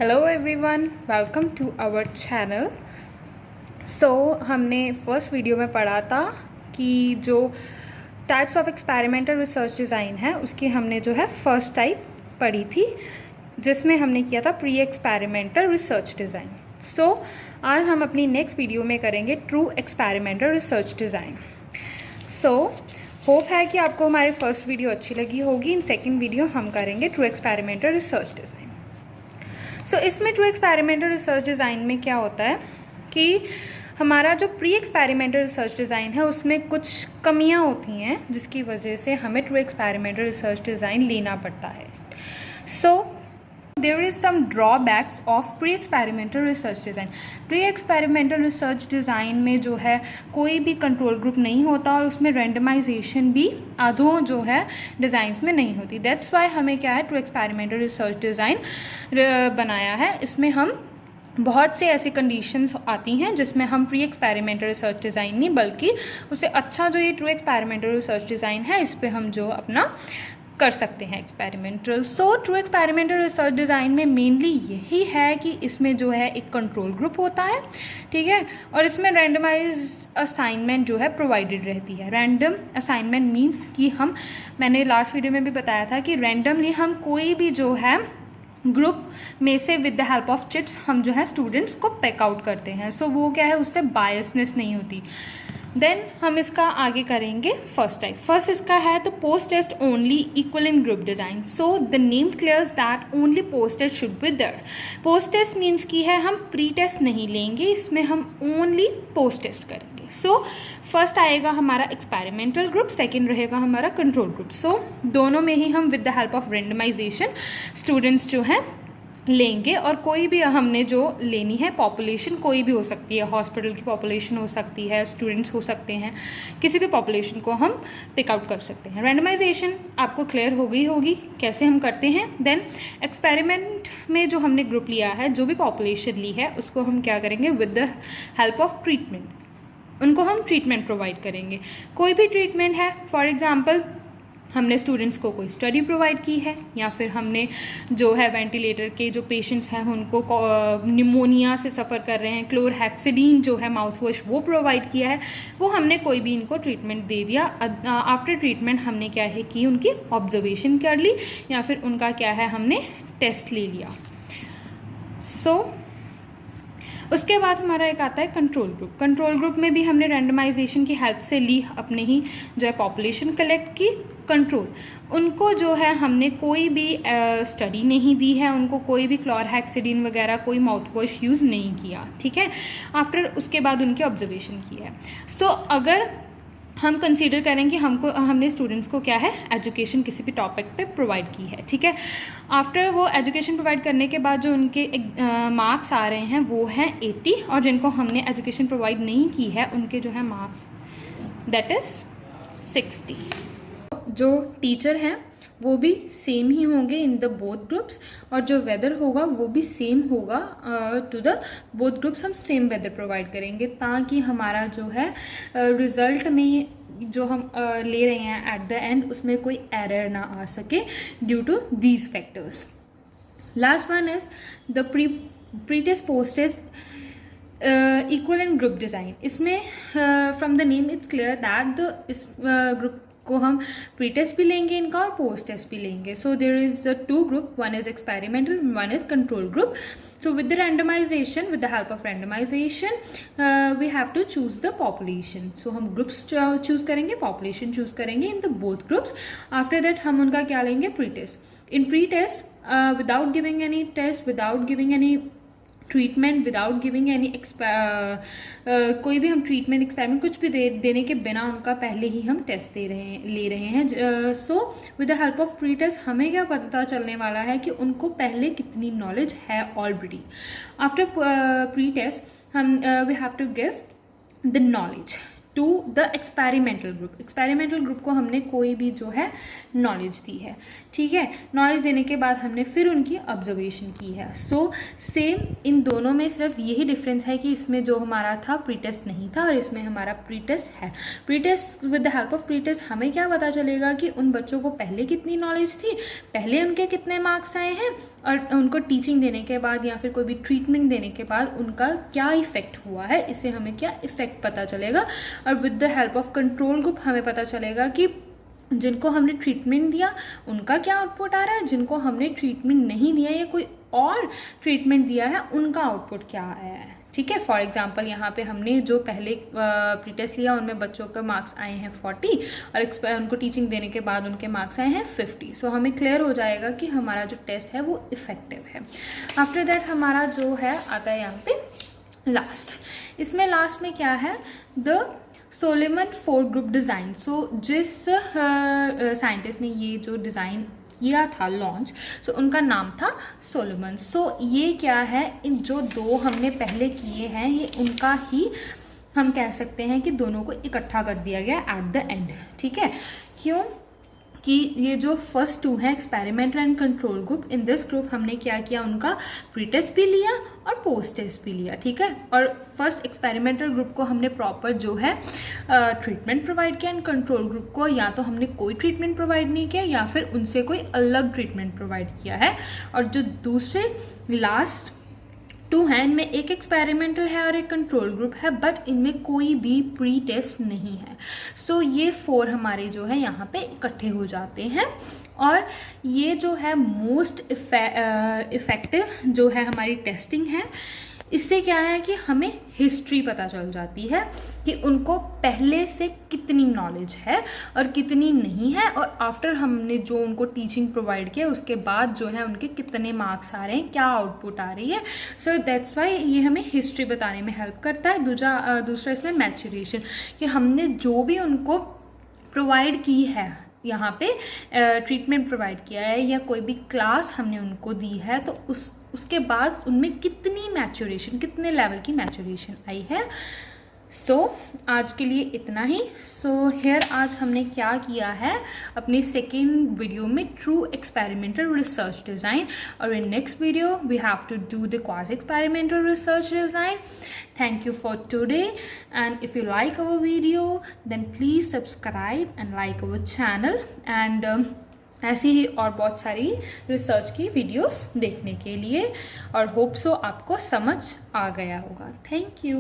Hello everyone, welcome to our channel. हमने first video में पढ़ा था कि जो types of experimental research design है उसकी हमने जो है फर्स्ट टाइप पढ़ी थी, जिसमें हमने किया था प्री एक्सपेरिमेंटल रिसर्च डिज़ाइन। आज हम अपनी नेक्स्ट वीडियो में करेंगे true experimental research design. Hope है कि आपको हमारी फर्स्ट वीडियो अच्छी लगी होगी। इन सेकेंड वीडियो हम करेंगे ट्रू एक्सपेरिमेंटल रिसर्च डिज़ाइन। इसमें ट्रू एक्सपेरिमेंटल रिसर्च डिज़ाइन में क्या होता है कि हमारा जो प्री एक्सपेरिमेंटल रिसर्च डिज़ाइन है उसमें कुछ कमियां होती हैं, जिसकी वजह से हमें ट्रू एक्सपेरिमेंटल रिसर्च डिज़ाइन लेना पड़ता है। There is some drawbacks of pre experimental research design. Pre experimental research design में जो है कोई भी कंट्रोल ग्रुप नहीं होता और उसमें रेंडमाइजेशन भी आधों जो है डिज़ाइंस में नहीं होती। दैट्स वाई हमें क्या है ट्रू एक्सपेरिमेंटल रिसर्च डिज़ाइन बनाया है। इसमें हम बहुत से ऐसी कंडीशंस आती हैं जिसमें हम प्री एक्सपेरिमेंटल रिसर्च डिज़ाइन नहीं बल्कि उससे अच्छा जो ये ट्रू एक्सपेरिमेंटल रिसर्च डिज़ाइन है इस पर हम जो अपना कर सकते हैं experimental. True experimental research design में मेनली यही है कि इसमें जो है एक कंट्रोल ग्रुप होता है, ठीक है, और इसमें रैंडमाइज्ड असाइनमेंट जो है प्रोवाइडेड रहती है। रैंडम असाइनमेंट मीन्स कि मैंने लास्ट वीडियो में भी बताया था कि रैंडमली हम कोई भी जो है ग्रुप में से with the help of chits हम जो है स्टूडेंट्स को पिक आउट करते हैं। वो क्या है, उससे बायसनेस नहीं होती। देन हम इसका आगे करेंगे फर्स्ट टाइप। फर्स्ट इसका है तो post test only equivalent group design. The name clears that only post test should be there. Post test means की है हम प्री टेस्ट नहीं लेंगे, इसमें हम ओनली पोस्ट टेस्ट करेंगे। फर्स्ट आएगा हमारा एक्सपेरिमेंटल ग्रुप, सेकेंड रहेगा हमारा कंट्रोल ग्रुप। दोनों में ही हम with the help of randomization students जो हैं लेंगे, और कोई भी हमने जो लेनी है पॉपुलेशन कोई भी हो सकती है, हॉस्पिटल की पॉपुलेशन हो सकती है, स्टूडेंट्स हो सकते हैं, किसी भी पॉपुलेशन को हम पिक आउट कर सकते हैं। रैंडमाइजेशन आपको क्लियर हो गई होगी कैसे हम करते हैं। देन एक्सपेरिमेंट में जो हमने ग्रुप लिया है, जो भी पॉपुलेशन ली है, उसको हम क्या करेंगे with the help of treatment, उनको हम ट्रीटमेंट प्रोवाइड करेंगे। कोई भी ट्रीटमेंट है, फॉर एग्जांपल हमने स्टूडेंट्स को कोई स्टडी प्रोवाइड की है, या फिर हमने जो है वेंटिलेटर के जो पेशेंट्स हैं उनको निमोनिया से सफ़र कर रहे हैं, क्लोरहेक्सिडीन जो है माउथ वॉश वो प्रोवाइड किया है, वो हमने कोई भी इनको ट्रीटमेंट दे दिया। आफ्टर ट्रीटमेंट हमने क्या है कि उनकी ऑब्जर्वेशन कर ली या फिर उनका क्या है हमने टेस्ट ले लिया। उसके बाद हमारा एक आता है कंट्रोल ग्रुप। कंट्रोल ग्रुप में भी हमने रैंडमाइजेशन की हेल्प से ली अपने ही जो है पॉपुलेशन कलेक्ट की। कंट्रोल उनको जो है हमने कोई भी स्टडी नहीं दी है, उनको कोई भी क्लोरहेक्सिडीन वगैरह कोई माउथ वॉश यूज़ नहीं किया, ठीक है। आफ्टर उसके बाद उनकी ऑब्जर्वेशन की है। अगर हम कंसीडर करें कि हमने स्टूडेंट्स को क्या है एजुकेशन किसी भी टॉपिक पे प्रोवाइड की है, ठीक है। आफ्टर वो एजुकेशन प्रोवाइड करने के बाद जो उनके मार्क्स आ रहे हैं वो हैं 80, और जिनको हमने एजुकेशन प्रोवाइड नहीं की है उनके जो है मार्क्स दैट इज़ 60। जो टीचर हैं वो भी सेम ही होंगे इन द बोथ ग्रुप्स, और जो वेदर होगा वो भी सेम होगा टू द बोथ ग्रुप्स। हम सेम वेदर प्रोवाइड करेंगे ताकि हमारा जो है रिज़ल्ट में जो हम ले रहे हैं एट द एंड उसमें कोई एरर ना आ सके due to these factors. Last one is the pre test post test equivalent group design. इसमें from the name it's clear that इस ग्रुप को हम प्री टेस्ट भी लेंगे इनका और पोस्ट टेस्ट भी लेंगे। There is two group, one is experimental, one is control group. With the randomization, with the help of randomization we have to choose the population. हम ग्रुप्स चूज करेंगे, population choose करेंगे in the both groups. After that हम उनका क्या लेंगे pre test. In pre test without giving any test, without giving any treatment, without giving any कोई भी हम ट्रीटमेंट एक्सपेरिमेंट कुछ भी देने के बिना उनका पहले ही हम टेस्ट ले रहे हैं। With the help of pre test हमें क्या पता चलने वाला है कि उनको पहले कितनी नॉलेज है ऑलरेडी। आफ्टर प्री टेस्ट हम we have to give the knowledge, to the experimental group. Experimental group को हमने कोई भी जो है नॉलेज दी है, ठीक है। नॉलेज देने के बाद हमने फिर उनकी ऑब्जर्वेशन की है। सो सेम इन दोनों में सिर्फ यही डिफरेंस है कि इसमें जो हमारा था प्री टेस्ट नहीं था और इसमें हमारा प्री टेस्ट है। Pre test, with the help of pre test हमें क्या पता चलेगा कि उन बच्चों को पहले कितनी नॉलेज थी, पहले उनके कितने मार्क्स आए हैं, और उनको टीचिंग देने के बाद या फिर कोई भी ट्रीटमेंट देने के बाद उनका क्या इफेक्ट हुआ है, इससे हमें क्या इफेक्ट पता चलेगा। और with the help of control group हमें पता चलेगा कि जिनको हमने ट्रीटमेंट दिया उनका क्या आउटपुट आ रहा है, जिनको हमने ट्रीटमेंट नहीं दिया या कोई और ट्रीटमेंट दिया है उनका आउटपुट क्या आया है, ठीक है। फॉर एग्जांपल यहाँ पे हमने जो पहले प्री टेस्ट लिया उनमें बच्चों के मार्क्स आए हैं 40 और उनको टीचिंग देने के बाद उनके मार्क्स आए हैं 50। सो हमें क्लियर हो जाएगा कि हमारा जो टेस्ट है वो इफ़ेक्टिव है। आफ्टर दैट हमारा जो है आता है यहाँ पे लास्ट। इसमें लास्ट में क्या है, द सोलोमन 4 ग्रुप डिज़ाइन। सो जिस साइंटिस्ट ने ये जो डिज़ाइन किया था लॉन्च, सो उनका नाम था सोलोमन। सो ये क्या है, इन जो दो हमने पहले किए हैं ये उनका ही हम कह सकते हैं कि दोनों को इकट्ठा कर दिया गया एट द एंड, ठीक है। क्यों कि ये जो फर्स्ट 2 हैं experimental and control group, in this group हमने क्या किया, उनका प्री टेस्ट भी लिया और पोस्ट टेस्ट भी लिया, ठीक है। और फर्स्ट एक्सपेरिमेंटल ग्रुप को हमने प्रॉपर जो है ट्रीटमेंट प्रोवाइड किया एंड कंट्रोल ग्रुप को या तो हमने कोई ट्रीटमेंट प्रोवाइड नहीं किया या फिर उनसे कोई अलग ट्रीटमेंट प्रोवाइड किया है। और जो दूसरे लास्ट 2 हैं इनमें एक एक्सपेरिमेंटल है और एक कंट्रोल ग्रुप है, बट इनमें कोई भी प्री टेस्ट नहीं है। सो ये 4 हमारे जो है यहाँ पे इकट्ठे हो जाते हैं और ये जो है मोस्ट इफ़ेक्टिव जो है हमारी टेस्टिंग है। इससे क्या है कि हमें हिस्ट्री पता चल जाती है कि उनको पहले से कितनी नॉलेज है और कितनी नहीं है, और आफ्टर हमने जो उनको टीचिंग प्रोवाइड किया उसके बाद जो है उनके कितने मार्क्स आ रहे हैं, क्या आउटपुट आ रही है। सो दैट्स वाई ये हमें हिस्ट्री बताने में हेल्प करता है। दूसरा इसमें मैच्योरेशन, कि हमने जो भी उनको प्रोवाइड की है यहाँ पे ट्रीटमेंट प्रोवाइड किया है या कोई भी क्लास हमने उनको दी है तो उसके बाद उनमें कितनी मैच्योरेशन, कितने लेवल की मैच्योरेशन आई है। सो आज के लिए इतना ही। सो हियर आज हमने क्या किया है अपनी सेकेंड वीडियो में, ट्रू एक्सपेरिमेंटल रिसर्च डिज़ाइन, और in next video we have to do the quasi experimental research design. Thank you for today, and if you like our video then please subscribe and like our channel, and ऐसी ही और बहुत सारी research की videos देखने के लिए, और hope so आपको समझ आ गया होगा। Thank you.